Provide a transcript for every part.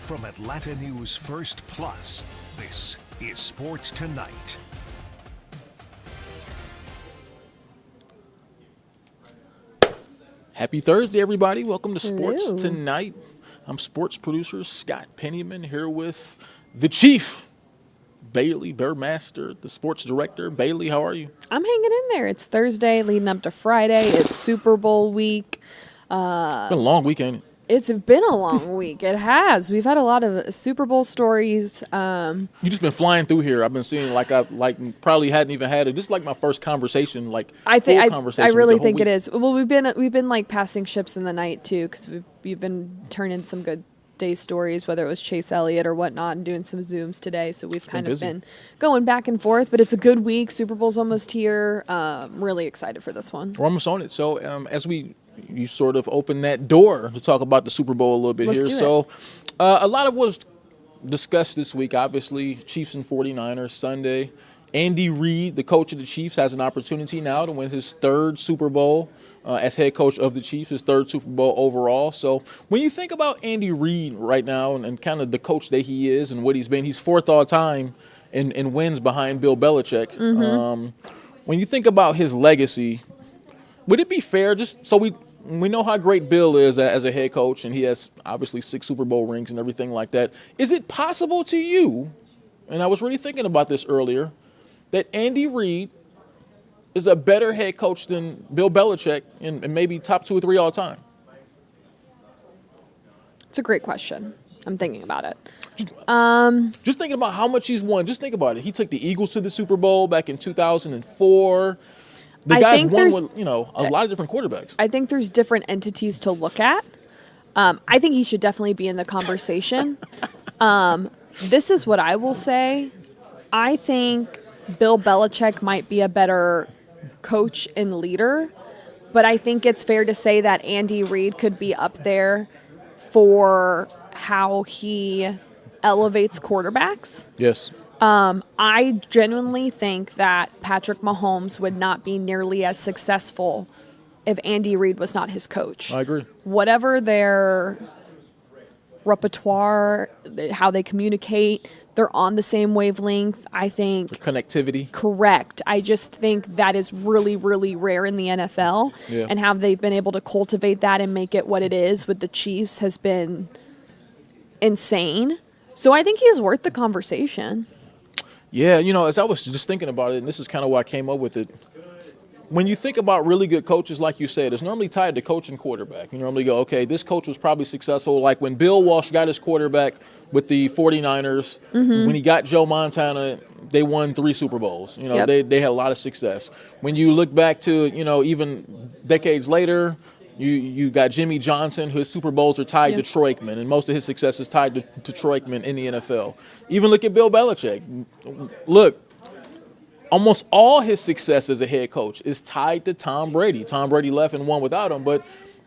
From Atlanta News First Plus, this is Sports Tonight. Happy Thursday, everybody. Welcome to Sports Hello. Tonight. I'm sports producer Scott Pennyman here with the Chief, Bailey Burmaster, the sports director. Bailey, how are you? I'm hanging in there. It's Thursday leading up to Friday. It's Super Bowl week. It's been a long weekend. It's been a long week. It has. We've had a lot of Super Bowl stories. You just been flying through here. I've been seeing probably hadn't even had it. This is like my first conversation, I really think week. it is. Well, we've been like passing ships in the night too, because we've been turning some good day stories, whether it was Chase Elliott or whatnot, and doing some Zooms today. So we've kind of been going back and forth. But it's a good week. Super Bowl's almost here. Really excited for this one. We're almost on it. So as you sort of open that door to talk about the Super Bowl a little bit Let's here. do it. So a lot of what was discussed this week, obviously, Chiefs and 49ers Sunday. Andy Reid, the coach of the Chiefs, has an opportunity now to win his third Super Bowl as head coach of the Chiefs, his third Super Bowl overall. So when you think about Andy Reid right now and kind of the coach that he is and what he's been, he's fourth all time in wins behind Bill Belichick. Mm-hmm. When you think about his legacy, would it be fair, just so we know how great Bill is as a head coach, and he has obviously 6 Super Bowl rings and everything like that. Is it possible to you, and I was really thinking about this earlier, that Andy Reid is a better head coach than Bill Belichick and maybe top 2 or 3 all time? It's a great question. I'm thinking about it. Just thinking about how much he's won. Just think about it. He took the Eagles to the Super Bowl back in 2004. The guy's won with, a lot of different quarterbacks. I think there's different entities to look at. I think he should definitely be in the conversation. This is what I will say. I think Bill Belichick might be a better coach and leader, but I think it's fair to say that Andy Reid could be up there for how he elevates quarterbacks. Yes. I genuinely think that Patrick Mahomes would not be nearly as successful if Andy Reid was not his coach. I agree. Whatever their repertoire, how they communicate, they're on the same wavelength. I think Connectivity. correct. I just think that is really, really rare in the NFL. Yeah. And how they've been able to cultivate that and make it what it is with the Chiefs has been insane. So I think he is worth the conversation. Yeah, as I was just thinking about it, and this is kind of why I came up with it, when you think about really good coaches, like you said, it's normally tied to coach and quarterback. You normally go, okay, this coach was probably successful. Like when Bill Walsh got his quarterback with the 49ers, when he got Joe Montana, they won 3 Super Bowls. Yep. They had a lot of success. When you look back to, even decades later, you got Jimmy Johnson, whose Super Bowls are tied to Troy Aikman, and most of his success is tied to Troy Aikman in the NFL. Even look at Bill Belichick. Look, almost all his success as a head coach is tied to Tom Brady. Tom Brady left and won without him, but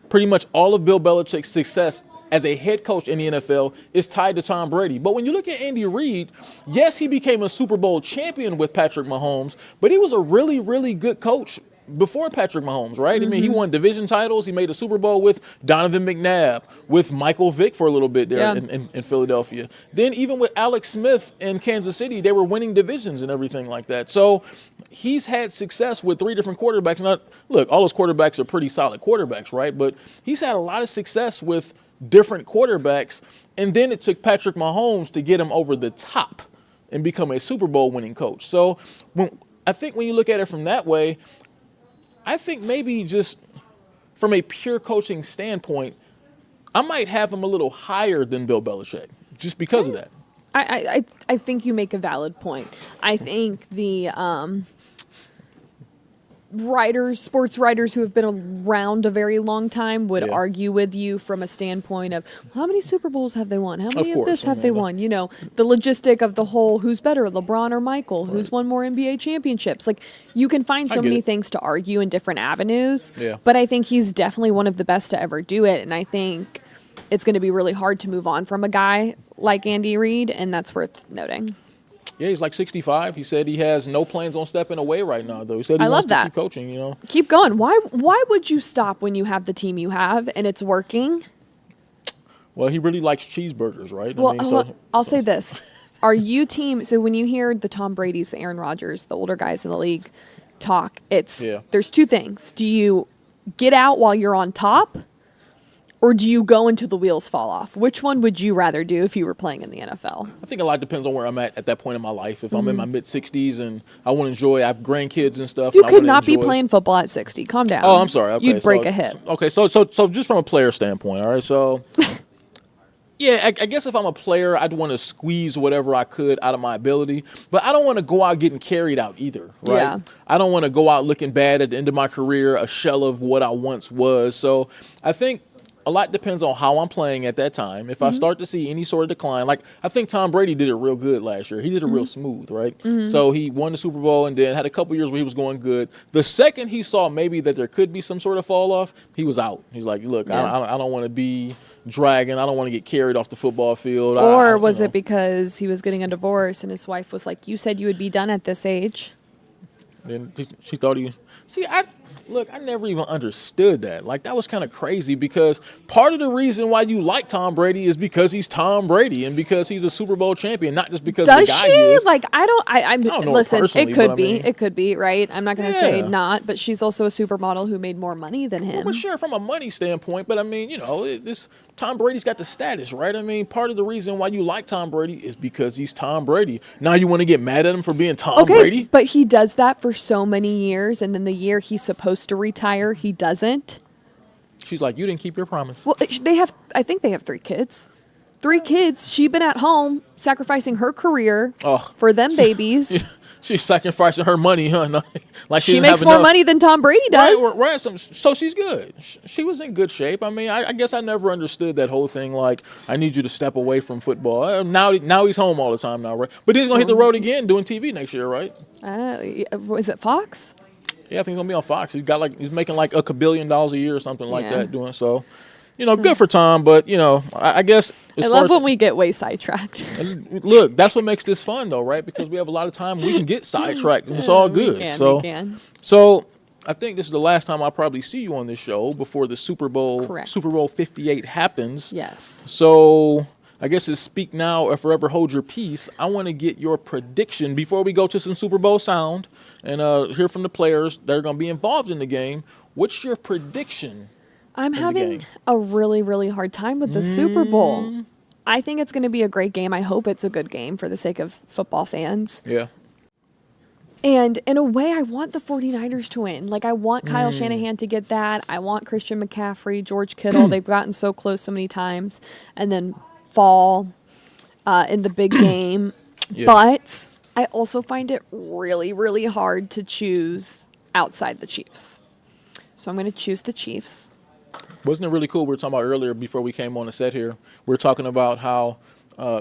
pretty much all of Bill Belichick's success as a head coach in the NFL is tied to Tom Brady. But when you look at Andy Reid, yes, he became a Super Bowl champion with Patrick Mahomes, but he was a really, really good coach before Patrick Mahomes, right? I mean, he won division titles. He made a Super Bowl with Donovan McNabb, with Michael Vick for a little bit there in Philadelphia. Then even with Alex Smith in Kansas City, they were winning divisions and everything like that. So he's had success with 3 different quarterbacks. Now, look, all those quarterbacks are pretty solid quarterbacks, right? But he's had a lot of success with different quarterbacks. And then it took Patrick Mahomes to get him over the top and become a Super Bowl winning coach. So I think when you look at it from that way, I think maybe just from a pure coaching standpoint, I might have him a little higher than Bill Belichick just because of that. I think you make a valid point. I think the sports writers who have been around a very long time would argue with you from a standpoint of, well, how many Super Bowls have they won? How many of this have they won? The logistic of the whole, who's better, LeBron or Michael? Right. Who's won more NBA championships? Like, you can find so many things to argue in different avenues. Yeah. But I think he's definitely one of the best to ever do it. And I think it's going to be really hard to move on from a guy like Andy Reid, and that's worth noting. Yeah, he's like 65. He said he has no plans on stepping away right now, though. He said he wants to keep coaching, Keep going. Why would you stop when you have the team you have and it's working? Well, he really likes cheeseburgers, right? Well, I'll say this. Are you team? So when you hear the Tom Brady's, the Aaron Rodgers, the older guys in the league talk, there's two things. Do you get out while you're on top, or do you go until the wheels fall off? Which one would you rather do if you were playing in the NFL? I think a lot depends on where I'm at that point in my life. If I'm in my mid-60s and I want to enjoy, I have grandkids and stuff. You could not be playing football at 60. Calm down. Oh, I'm sorry. Okay, you'd break a hip. Okay, so just from a player standpoint, all right, so... Yeah, I guess if I'm a player, I'd want to squeeze whatever I could out of my ability. But I don't want to go out getting carried out either, right? Yeah. I don't want to go out looking bad at the end of my career, a shell of what I once was. So I think a lot depends on how I'm playing at that time. If I start to see any sort of decline, like I think Tom Brady did it real good last year. He did it real smooth, right? So he won the Super Bowl and then had a couple years where he was going good. The second he saw maybe that there could be some sort of fall off, he was out. He's like, look, I don't want to be dragging. I don't want to get carried off the football field. Or was it because he was getting a divorce and his wife was like, you said you would be done at this age? Then she thought he... See, I never even understood that. Like, that was kind of crazy because part of the reason why you like Tom Brady is because he's Tom Brady and because he's a Super Bowl champion, not just because of the guy he is. Like, I don't know listen, it could be. I mean, it could be, right? I'm not going to say not, but she's also a supermodel who made more money than him. Well, sure, from a money standpoint, but I mean, this Tom Brady's got the status, right? I mean, part of the reason why you like Tom Brady is because he's Tom Brady. Now you want to get mad at him for being Tom Brady? But he does that for so many years, and then the year he's supposed to retire, he doesn't. She's like, you didn't keep your promise. Well, I think they have 3 kids. 3 kids. She's been at home sacrificing her career for them babies. She's sacrificing her money, huh? Like she makes more money than Tom Brady does. Right. So she's good. She was in good shape. I mean, I guess I never understood that whole thing. Like, I need you to step away from football. Now he's home all the time now, right? But he's gonna hit the road again doing TV next year, right? Is it Fox? Yeah, I think he's gonna be on Fox. He's making like $1 billion a year or something like that doing so. Good for Tom, but, I guess... I love when we get way sidetracked. Look, that's what makes this fun, though, right? Because we have a lot of time we can get sidetracked, and it's all good. We can. So I think this is the last time I'll probably see you on this show before the Super Bowl. Correct. Super Bowl 58 happens. Yes. So I guess it's speak now or forever hold your peace. I want to get your prediction before we go to some Super Bowl sound and hear from the players that are going to be involved in the game. What's your prediction? I'm having a really, really hard time with the Super Bowl. I think it's going to be a great game. I hope it's a good game for the sake of football fans. Yeah. And in a way, I want the 49ers to win. Like, I want Kyle Shanahan to get that. I want Christian McCaffrey, George Kittle. They've gotten so close so many times and then fall in the big game. Yeah. But I also find it really, really hard to choose outside the Chiefs. So I'm going to choose the Chiefs. Wasn't it really cool? We were talking about earlier before we came on the set here. We were talking about how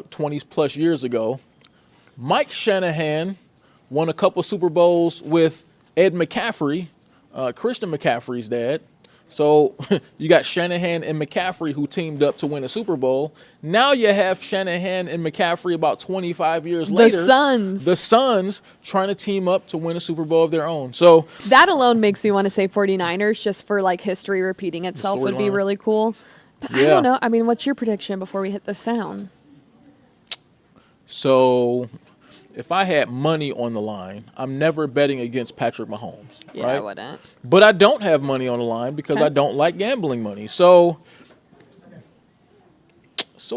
20 plus years ago, Mike Shanahan won a couple Super Bowls with Ed McCaffrey, Christian McCaffrey's dad. So you got Shanahan and McCaffrey who teamed up to win a Super Bowl. Now you have Shanahan and McCaffrey about 25 years later. The Suns trying to team up to win a Super Bowl of their own. So that alone makes me want to say 49ers just for like history repeating itself would be really cool. But I don't know. I mean, what's your prediction before we hit the sound? So if I had money on the line, I'm never betting against Patrick Mahomes. Yeah, right? I wouldn't. But I don't have money on the line because I don't like gambling money. So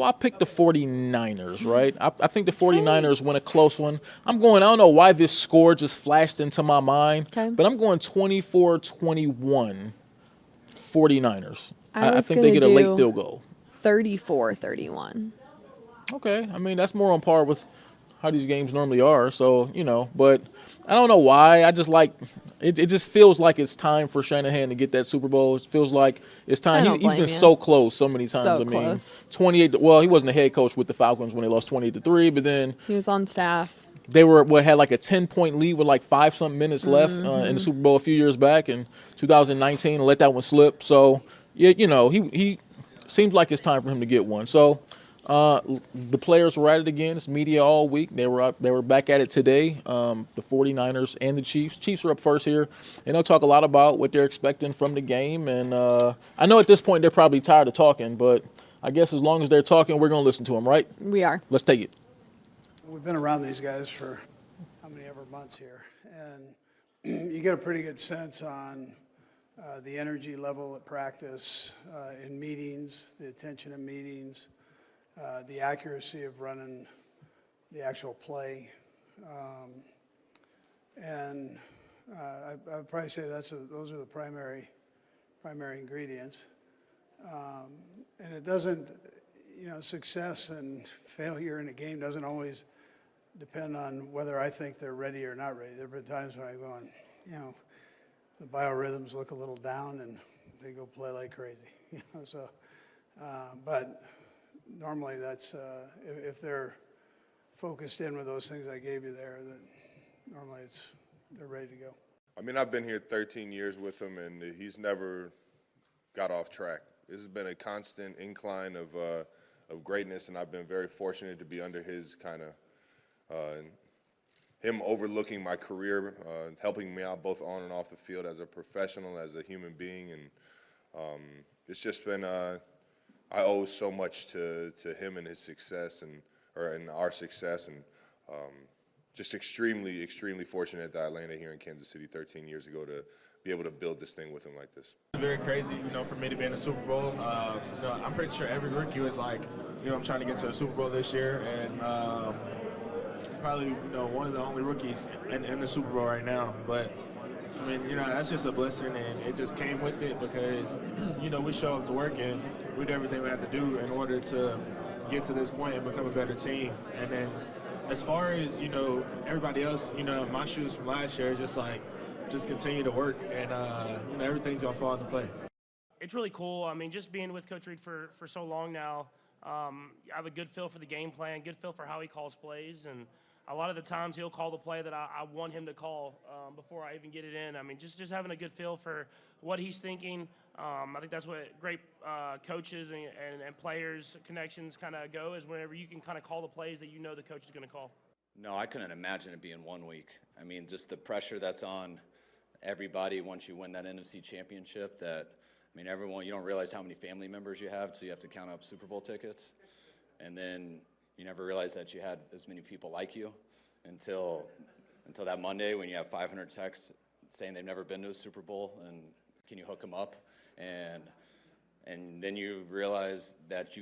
I picked the 49ers, right? I think the 49ers win a close one. I don't know why this score just flashed into my mind, but I'm going 24-21 49ers. I think they get a late field goal. 34-31. Okay. I mean, that's more on par with how these games normally are. So, but I don't know why. I just like it. It just feels like it's time for Shanahan to get that Super Bowl. It feels like it's time. He's been so close so many times. So close. 28. Well, he wasn't the head coach with the Falcons when they lost 28-3, but then he was on staff. They had like a 10-point lead with like 5-something minutes left in the Super Bowl a few years back in 2019 and let that one slip. So, yeah, he seems like it's time for him to get one. So, the players were at it again. It's media all week. They were back at it today. The 49ers and the Chiefs. Chiefs are up first here, and they'll talk a lot about what they're expecting from the game. And I know at this point they're probably tired of talking, but I guess as long as they're talking, we're going to listen to them, right? We are. Let's take it. We've been around these guys for how many ever months here, and you get a pretty good sense on the energy level at practice, in meetings, the attention in meetings, the accuracy of running the actual play. And I'd probably say those are the primary ingredients. And it doesn't, success and failure in a game doesn't always depend on whether I think they're ready or not ready. There have been times when I go on, the biorhythms look a little down and they go play like crazy. But normally that's, if they're focused in with those things I gave you there, then normally they're ready to go. I mean, I've been here 13 years with him, and he's never got off track. This has been a constant incline of greatness, and I've been very fortunate to be under his kind of him overlooking my career, helping me out both on and off the field as a professional, as a human being, and it's just been I owe so much to him and his success and our success, and just extremely fortunate that I landed here in Kansas City 13 years ago to be able to build this thing with him like this. Very crazy, for me to be in the Super Bowl. I'm pretty sure every rookie was like, I'm trying to get to the Super Bowl this year, and probably, one of the only rookies in the Super Bowl right now. But I mean, that's just a blessing, and it just came with it because, we show up to work and we do everything we have to do in order to get to this point and become a better team. And then as far as, everybody else, my shoes from last year is just continue to work, and, everything's going to fall into play. It's really cool. I mean, just being with Coach Reed for so long now, I have a good feel for the game plan, good feel for how he calls plays, and a lot of the times he'll call the play that I want him to call before I even get it in. I mean, just having a good feel for what he's thinking. I think that's what great coaches and players connections kind of go, is whenever you can kind of call the plays that the coach is going to call. No, I couldn't imagine it being 1 week. I mean, just the pressure that's on everybody once you win that NFC championship, everyone, you don't realize how many family members you have, so you have to count up Super Bowl tickets. And then you never realize that you had as many people like you until that Monday when you have 500 texts saying they've never been to a Super Bowl and can you hook them up? And then you realize that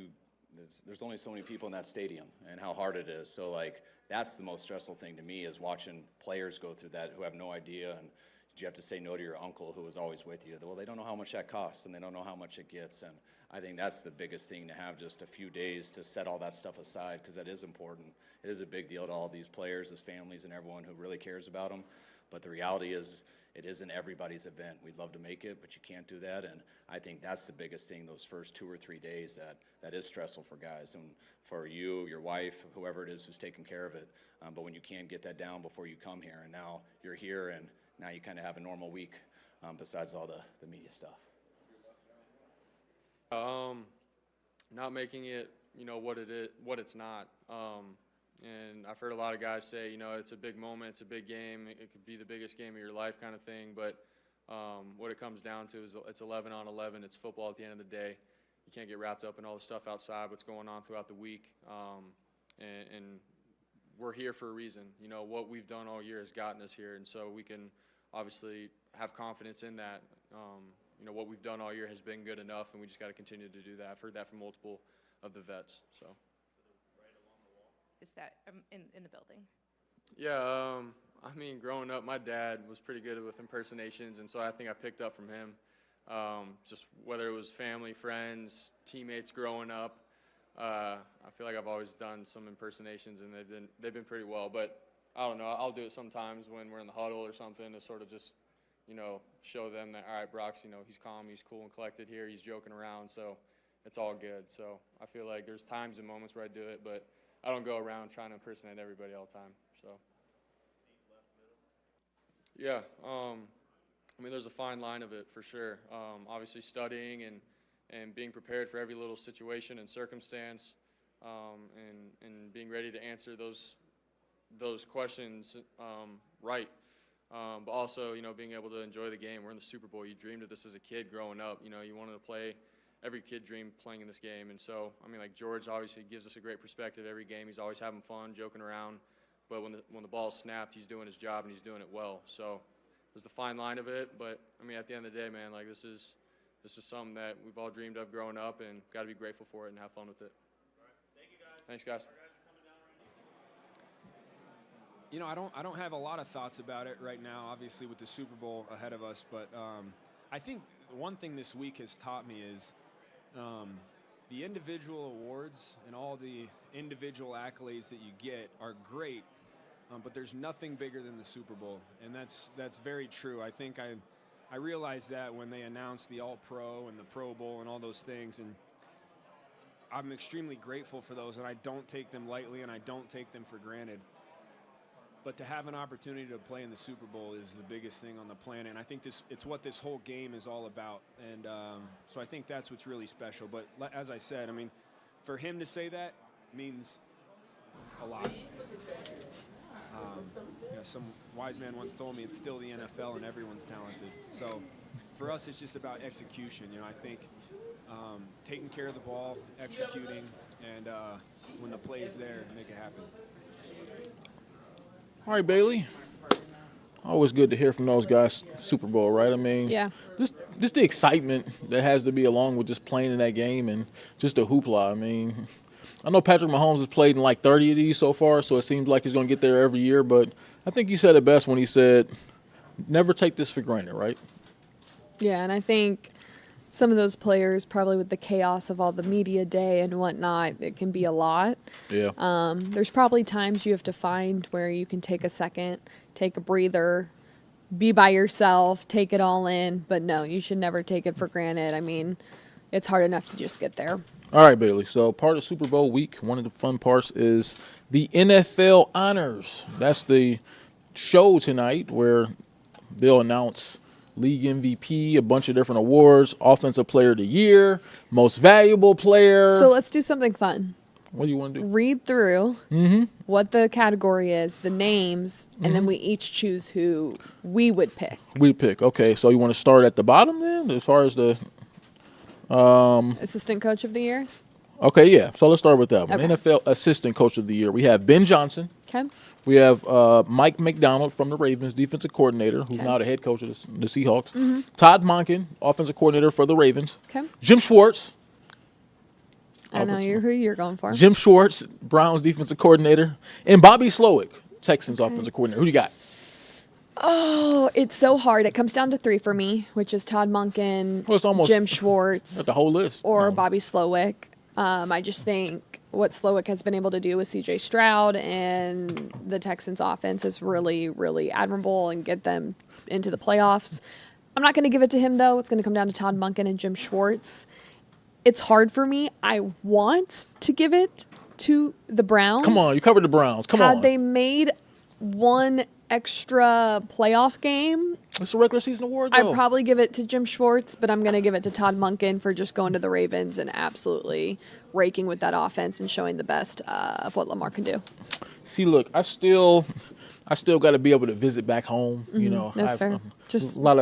there's only so many people in that stadium and how hard it is. So that's the most stressful thing to me, is watching players go through that who have no idea, and you have to say no to your uncle who was always with you. Well, they don't know how much that costs, and they don't know how much it gets. And I think that's the biggest thing, to have just a few days to set all that stuff aside, because that is important. It is a big deal to all these players, his families, and everyone who really cares about them. But the reality is, it isn't everybody's event. We'd love to make it, but you can't do that. And I think that's the biggest thing, those first 2 or 3 days, that is stressful for guys and for you, your wife, whoever it is who's taking care of it. But when you can't get that down before you come here, and now you're here, and now you kind of have a normal week besides all the media stuff. Not making it, what it's not. And I've heard a lot of guys say, it's a big moment, it's a big game, it could be the biggest game of your life kind of thing. But what it comes down to is it's 11 on 11. It's football at the end of the day. You can't get wrapped up in all the stuff outside, what's going on throughout the week. And we're here for a reason. What we've done all year has gotten us here, and so we can obviously have confidence in that. What we've done all year has been good enough, and we just got to continue to do that. I've heard that from multiple of the vets. So. Is that in the building? Yeah, growing up, my dad was pretty good with impersonations, and so I think I picked up from him. Just whether it was family, friends, teammates growing up, I feel like I've always done some impersonations, and they've been pretty well. But I don't know, I'll do it sometimes when we're in the huddle or something to sort of just, show them that, all right, Brock's, he's calm, he's cool and collected here, he's joking around, so it's all good. So I feel like there's times and moments where I do it, but I don't go around trying to impersonate everybody all the time. So yeah, there's a fine line of it for sure. Obviously studying and being prepared for every little situation and circumstance, and being ready to answer those questions right. But also, being able to enjoy the game. We're in the Super Bowl. You dreamed of this as a kid growing up. You wanted to play every kid dreamed playing in this game. And so, I mean, like George obviously gives us a great perspective every game. He's always having fun, joking around. But when the ball's snapped, he's doing his job and he's doing it well. So there's the fine line of it. But, I mean, at the end of the day, man, like this is something that we've all dreamed of growing up and got to be grateful for it and have fun with it. Thank you, guys. Thanks, guys. You know, I don't have a lot of thoughts about it right now, obviously with the Super Bowl ahead of us, but I think one thing this week has taught me is the individual awards and all the individual accolades that you get are great, but there's nothing bigger than the Super Bowl, and that's very true. I think I realized that when they announced the All-Pro and the Pro Bowl and all those things, and I'm extremely grateful for those, and I don't take them lightly and I don't take them for granted. But to have an opportunity to play in the Super Bowl is the biggest thing on the planet. And I think it's what this whole game is all about. And so I think that's what's really special. But as I said, I mean, for him to say that means a lot. Some wise man once told me it's still the NFL and everyone's talented. So for us, it's just about execution. You know, I think taking care of the ball, executing, and when the play is there, make it happen. All right, Bailey. Always good to hear from those guys. Super Bowl, right? I mean, yeah. Just the excitement that has to be along with just playing in that game and just the hoopla. I mean, I know Patrick Mahomes has played in like 30 of these so far, so it seems like he's going to get there every year. But I think he said it best when he said, never take this for granted, right? Yeah, and I think some of those players, probably with the chaos of all the media day and whatnot, it can be a lot. Yeah. There's probably times you have to find where you can take a second, take a breather, be by yourself, take it all in. But no, you should never take it for granted. I mean, it's hard enough to just get there. All right, Bailey. So part of Super Bowl week, one of the fun parts is the NFL Honors. That's the show tonight where they'll announce league MVP, a bunch of different awards, Offensive Player of the Year, Most Valuable Player. So let's do something fun. What do you want to do? Read through what the category is, the names, and then we each choose who we would pick. We pick. Okay, so you want to start at the bottom then, as far as the Assistant Coach of the Year? Okay, yeah. So let's start with that one. Okay. NFL Assistant Coach of the Year. We have Ben Johnson. Okay. We have Mike McDonald from the Ravens, defensive coordinator, who's now the head coach of the Seahawks. Todd Monken, offensive coordinator for the Ravens. Okay. Jim Schwartz. I know who you're going for. Jim Schwartz, Browns defensive coordinator. And Bobby Slowick, Texans offensive coordinator. Who do you got? Oh, it's so hard. It comes down to 3 for me, which is Todd Monken, Well, it's almost Jim Schwartz, that's the whole list. or Bobby Slowick. I just think what Slowick has been able to do with C.J. Stroud and the Texans offense is really, really admirable and get them into the playoffs. I'm not going to give it to him, though. It's going to come down to Todd Monken and Jim Schwartz. It's hard for me. I want to give it to the Browns. Come on, you covered the Browns. Come on. Had they made one extra playoff game, It's a regular season award, though. I'd probably give it to Jim Schwartz, but I'm going to give it to Todd Monken for just going to the Ravens and absolutely raking with that offense and showing the best of what Lamar can do. See, look, I still got to be able to visit back home. You know, That's I have, fair. Just a lot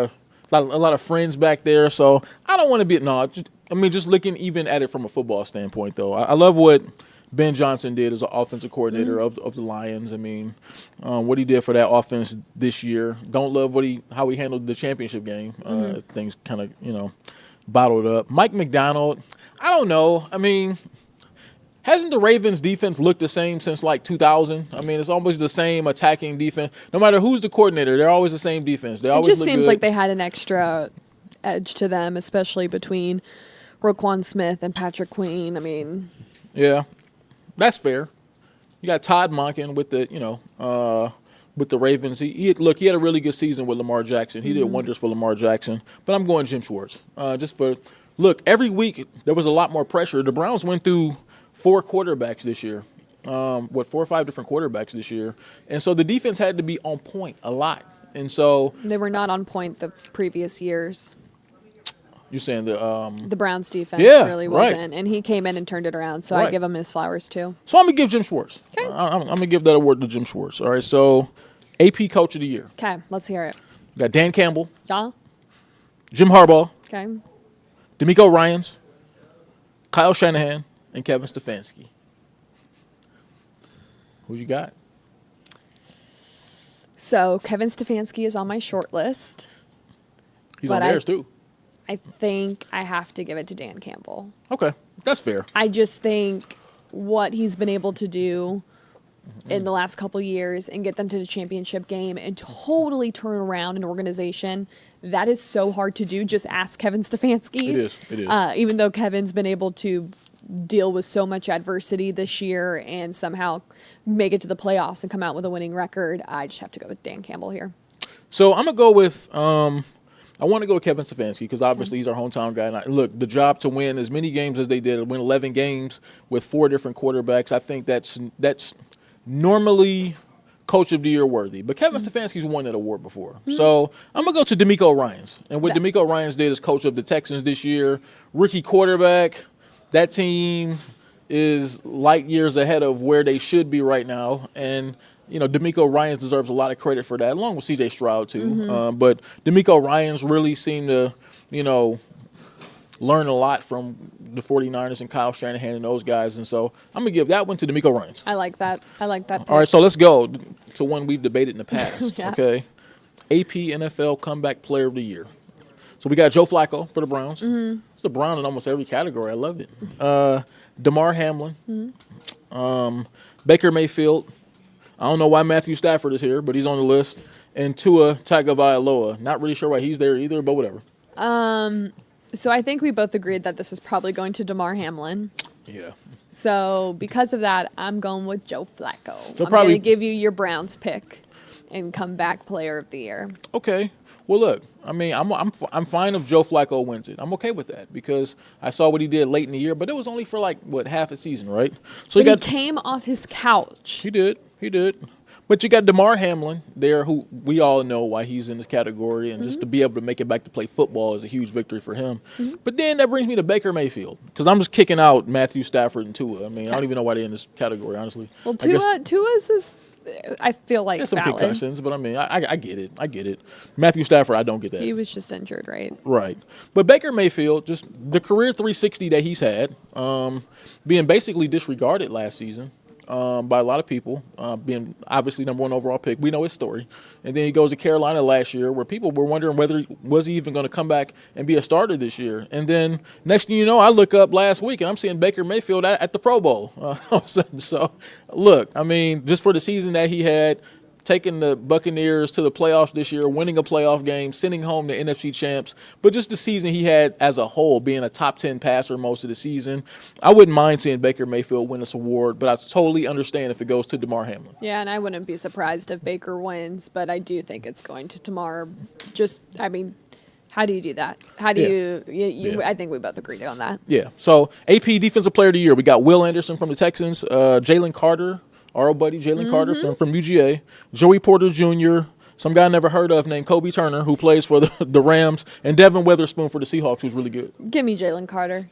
of friends back there, so I don't want to be just looking even at it from a football standpoint, though. I love what Ben Johnson did as an offensive coordinator of the Lions. I mean, what he did for that offense this year. Don't love how he handled the championship game. Things kind of bottled up. Mike McDonald, I don't know. I mean, hasn't the Ravens defense looked the same since like 2000? I mean, it's always the same attacking defense. No matter who's the coordinator, they're always the same defense. They always it just look seems good. like they had an extra edge to them, especially between Roquan Smith and Patrick Queen. I mean, yeah. That's fair. You got Todd Monken with the Ravens. He had a really good season with Lamar Jackson. He did wonders for Lamar Jackson. But I'm going Jim Schwartz. Every week there was a lot more pressure. The Browns went through 4 quarterbacks this year. 4 or 5 different quarterbacks this year. And so the defense had to be on point a lot. And so they were not on point the previous years. You're saying the Browns defense really right. wasn't, and he came in and turned it around. So Right. I give him his flowers too. So I'm gonna give Jim Schwartz. Okay. I'm gonna give that award to Jim Schwartz. All right. So AP Coach of the Year. Okay, let's hear it. We got Dan Campbell, Yeah. Jim Harbaugh, Okay. D'Amico Ryans, Kyle Shanahan, and Kevin Stefanski. Who you got? So Kevin Stefanski is on my short list. He's on theirs too. I think I have to give it to Dan Campbell. Okay, that's fair. I just think what he's been able to do in the last couple years and get them to the championship game and totally turn around an organization, that is so hard to do. Just ask Kevin Stefanski. It is. Even though Kevin's been able to deal with so much adversity this year and somehow make it to the playoffs and come out with a winning record, I just have to go with Dan Campbell here. So I'm going to go with I want to go with Kevin Stefanski because obviously he's our hometown guy. And look, the job to win as many games as they did, win 11 games with 4 different quarterbacks, I think that's normally Coach of the Year worthy. But Kevin Stefanski's won that award before. So I'm going to go to DeMeco Ryans. And what DeMeco Ryans did as coach of the Texans this year, rookie quarterback, that team is light years ahead of where they should be right now. And DeMeco Ryans deserves a lot of credit for that, along with C.J. Stroud, too. But DeMeco Ryans really seemed to, learn a lot from the 49ers and Kyle Shanahan and those guys. And so I'm going to give that one to DeMeco Ryans. I like that. Pick. All right, so let's go to one we've debated in the past, Yeah. okay? AP NFL Comeback Player of the Year. So we got Joe Flacco for the Browns. It's a Brown in almost every category. I love it. Damar Hamlin. Baker Mayfield. I don't know why Matthew Stafford is here, but he's on the list. And Tua Tagovailoa. Not really sure why he's there either, but whatever. So I think we both agreed that this is probably going to Damar Hamlin. Yeah. So because of that, I'm going with Joe Flacco. They'll I'm probably going to give you your Browns pick and comeback player of the year. Okay. Well, look, I mean, I'm fine if Joe Flacco wins it. I'm okay with that because I saw what he did late in the year, but it was only for half a season, right? So he came off his couch. He did. But you got Damar Hamlin there, who we all know why he's in this category, and just to be able to make it back to play football is a huge victory for him. But then that brings me to Baker Mayfield because I'm just kicking out Matthew Stafford and Tua. I mean, I don't even know why they're in this category, honestly. Well, Tua's is, I feel like, some valid. concussions, but I mean, I get it. Matthew Stafford, I don't get that. He was just injured, right? Right. But Baker Mayfield, just the career 360 that he's had, being basically disregarded last season. By a lot of people, being obviously number 1 overall pick. We know his story. And then he goes to Carolina last year where people were wondering whether was he even going to come back and be a starter this year. And then next thing you know, I look up last week and I'm seeing Baker Mayfield at the Pro Bowl. All of a sudden. So, look, I mean, just for the season that he had, taking the Buccaneers to the playoffs this year, winning a playoff game, sending home the NFC champs, but just the season he had as a whole, being a top 10 passer most of the season, I wouldn't mind seeing Baker Mayfield win this award, but I totally understand if it goes to Damar Hamlin. Yeah, and I wouldn't be surprised if Baker wins, but I do think it's going to Damar. How do you do that? How do you I think we both agreed on that. Yeah. So AP Defensive Player of the Year, we got Will Anderson from the Texans, Jalen Carter, our old buddy Jalen Carter from UGA, Joey Porter Jr., some guy I never heard of named Kobe Turner, who plays for the Rams, and Devin Witherspoon for the Seahawks, who's really good. Give me Jalen Carter.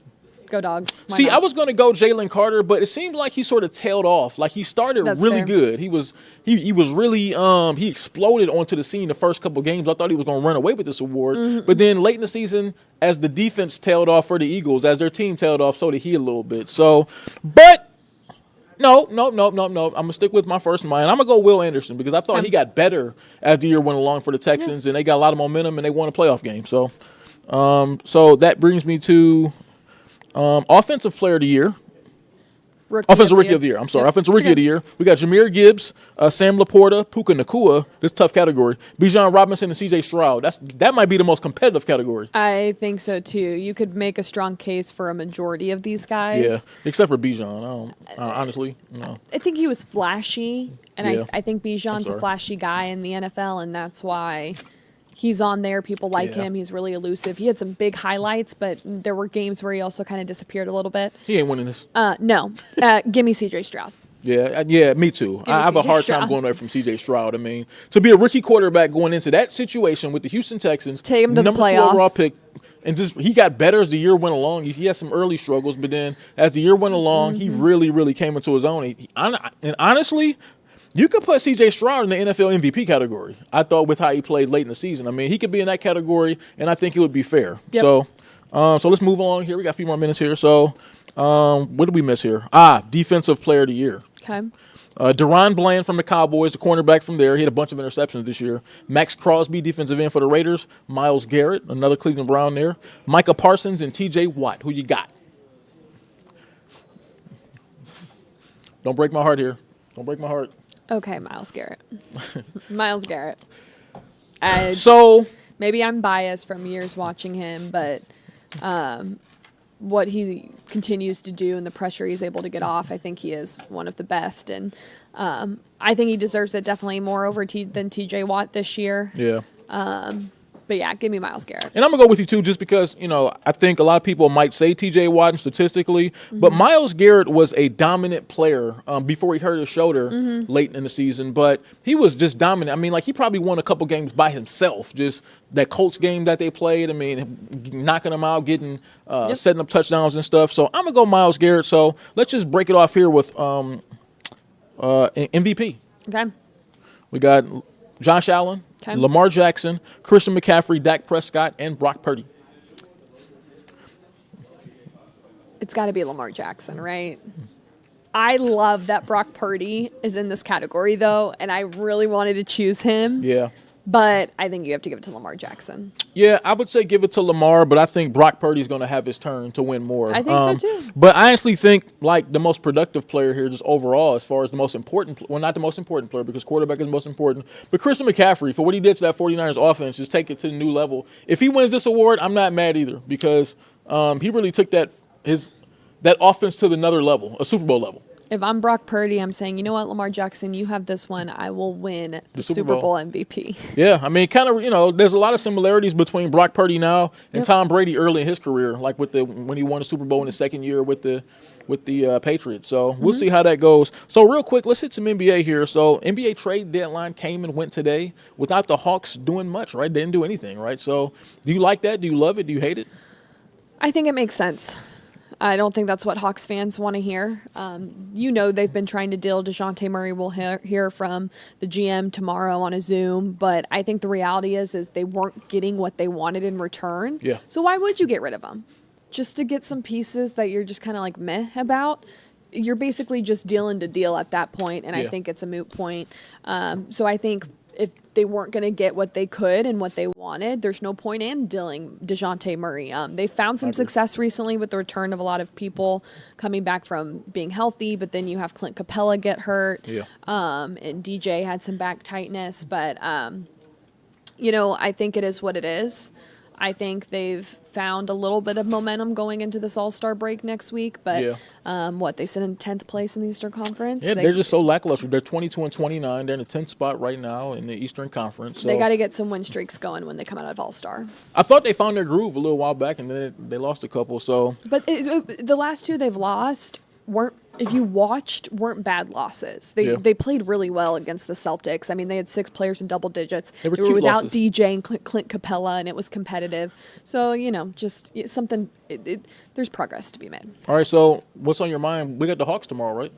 Go Dogs. Why See, not? I was going to go Jalen Carter, but it seemed like he sort of tailed off. Like he started really good. He was really he exploded onto the scene the first couple games. I thought he was going to run away with this award, but then late in the season, as the defense tailed off for the Eagles, as their team tailed off, so did he a little bit. So, but. No. I'm going to stick with my first mind. I'm going to go Will Anderson because I thought he got better as the year went along for the Texans, and they got a lot of momentum, and they won a playoff game. So so that brings me to Offensive Player of the Year. Offensive Rookie of the Year. I'm sorry. Offensive Rookie of the Year. We got Jahmyr Gibbs, Sam Laporta, Puka Nacua. This tough category. Bijan Robinson and C.J. Stroud. That might be the most competitive category. I think so too. You could make a strong case for a majority of these guys. Yeah, except for Bijan. Honestly, no. I think he was flashy, and I think Bijan's a flashy guy in the NFL, and that's why he's on there. People like him. He's really elusive. He had some big highlights, but there were games where he also kind of disappeared a little bit. He ain't winning this. No. Give me C.J. Stroud. Yeah, me too. I have a hard time going away from C.J. Stroud. I mean, to be a rookie quarterback going into that situation with the Houston Texans, take him to number the playoffs. 2 overall pick, and just he got better as the year went along. He had some early struggles, but then as the year went along, he really, really came into his own. And honestly, you could put C.J. Stroud in the NFL MVP category. I thought with how he played late in the season. I mean, he could be in that category, and I think it would be fair. Yep. So let's move along here. We got a few more minutes here. So What did we miss here? Defensive Player of the Year. Okay. Deron Bland from the Cowboys, the cornerback from there. He had a bunch of interceptions this year. Max Crosby, defensive end for the Raiders. Myles Garrett, another Cleveland Brown there. Micah Parsons and T.J. Watt. Who you got? Don't break my heart here. Don't break my heart. Okay, Myles Garrett. Myles Garrett. So maybe I'm biased from years watching him, but what he continues to do and the pressure he's able to get off, I think he is one of the best. And I think he deserves it definitely more over than T.J. Watt this year. Yeah. But yeah, give me Myles Garrett. And I'm going to go with you, too, just because, I think a lot of people might say T.J. Watt statistically, but Myles Garrett was a dominant player before he hurt his shoulder late in the season. But he was just dominant. I mean, he probably won a couple games by himself. Just that Colts game that they played, knocking them out, getting setting up touchdowns and stuff. So I'm going to go Myles Garrett. So let's just break it off here with MVP. Okay. We got Josh Allen, Lamar Jackson, Christian McCaffrey, Dak Prescott, and Brock Purdy. It's got to be Lamar Jackson, right? I love that Brock Purdy is in this category, though, and I really wanted to choose him. Yeah. But I think you have to give it to Lamar Jackson. Yeah, I would say give it to Lamar, but I think Brock Purdy's going to have his turn to win more. I think so, too. But I actually think, the most productive player here just overall as far as the most important – well, not the most important player because quarterback is the most important, but Christian McCaffrey, for what he did to that 49ers offense, just take it to the new level. If he wins this award, I'm not mad either because he really took that offense to another level, a Super Bowl level. If I'm Brock Purdy, I'm saying, you know what, Lamar Jackson, you have this one. I will win the Super Bowl MVP. Yeah, kind of, there's a lot of similarities between Brock Purdy now and Tom Brady early in his career, like when he won the Super Bowl in his second year with the Patriots. So we'll see how that goes. So real quick, let's hit some NBA here. So NBA trade deadline came and went today without the Hawks doing much, right? They didn't do anything, right? So do you like that? Do you love it? Do you hate it? I think it makes sense. I don't think that's what Hawks fans want to hear. They've been trying to deal. Dejounte Murray will hear from the GM tomorrow on a Zoom. But I think the reality is they weren't getting what they wanted in return. Yeah. So why would you get rid of them? Just to get some pieces that you're just kind of meh about? You're basically just dealing to deal at that point, and I think it's a moot point. So I think if they weren't going to get what they could and what they wanted, there's no point in dealing Dejounte Murray. They found some success recently with the return of a lot of people coming back from being healthy, but then you have Clint Capella get hurt. Yeah. And DJ had some back tightness, but I think it is what it is. I think they've found a little bit of momentum going into this All-Star break next week, but they sit in 10th place in the Eastern Conference. Yeah, they're just so lackluster. They're 22-29. They're in the 10th spot right now in the Eastern Conference. So they got to get some win streaks going when they come out of All-Star. I thought they found their groove a little while back, and then they lost a couple. So, but the last two they've lost weren't bad losses. They played really well against the Celtics. They had 6 players in double digits. They were without losses. DJ and Clint Capella, and it was competitive. So, just something, there's progress to be made. All right, so what's on your mind? We got the Hawks tomorrow, right?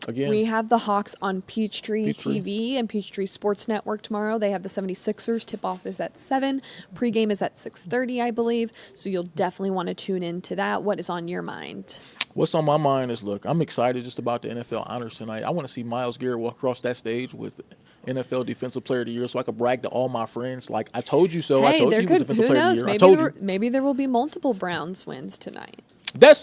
Again. We have the Hawks on Peachtree TV and Peachtree Sports Network tomorrow. They have the 76ers. Tip-off is at 7. Pre-game is at 6:30, I believe. So you'll definitely want to tune into that. What is on your mind? What's on my mind is, look, I'm excited just about the NFL honors tonight. I want to see Myles Garrett walk across that stage with NFL Defensive Player of the Year so I could brag to all my friends. Like, I told you so. Hey, I told you he was Defensive Player of the Year. I told you. Maybe there will be multiple Browns wins tonight.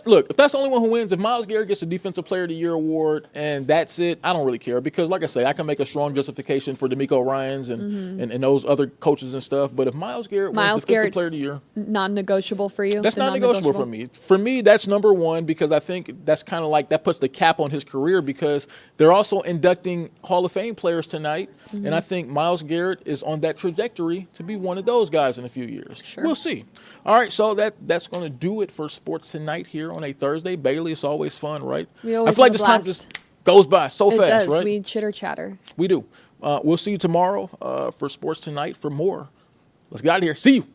Look, if that's the only one who wins, if Myles Garrett gets a Defensive Player of the Year award and that's it, I don't really care because, like I say, I can make a strong justification for DeMeco Ryans and those other coaches and stuff. But if Myles Garrett wins Defensive Player of the Year, non-negotiable for you. That's not negotiable for me. For me, that's number one because I think that's kind of that puts the cap on his career because they're also inducting Hall of Fame players tonight, and I think Myles Garrett is on that trajectory to be one of those guys in a few years. Sure. We'll see. All right, so that's going to do it for Sports Tonight here on a Thursday. Bailey, it's always fun, right? We always I feel like this time just goes by so fast, right? It does. Right? We chitter-chatter. We do. We'll see you tomorrow for Sports Tonight for more. Let's get out of here. See you.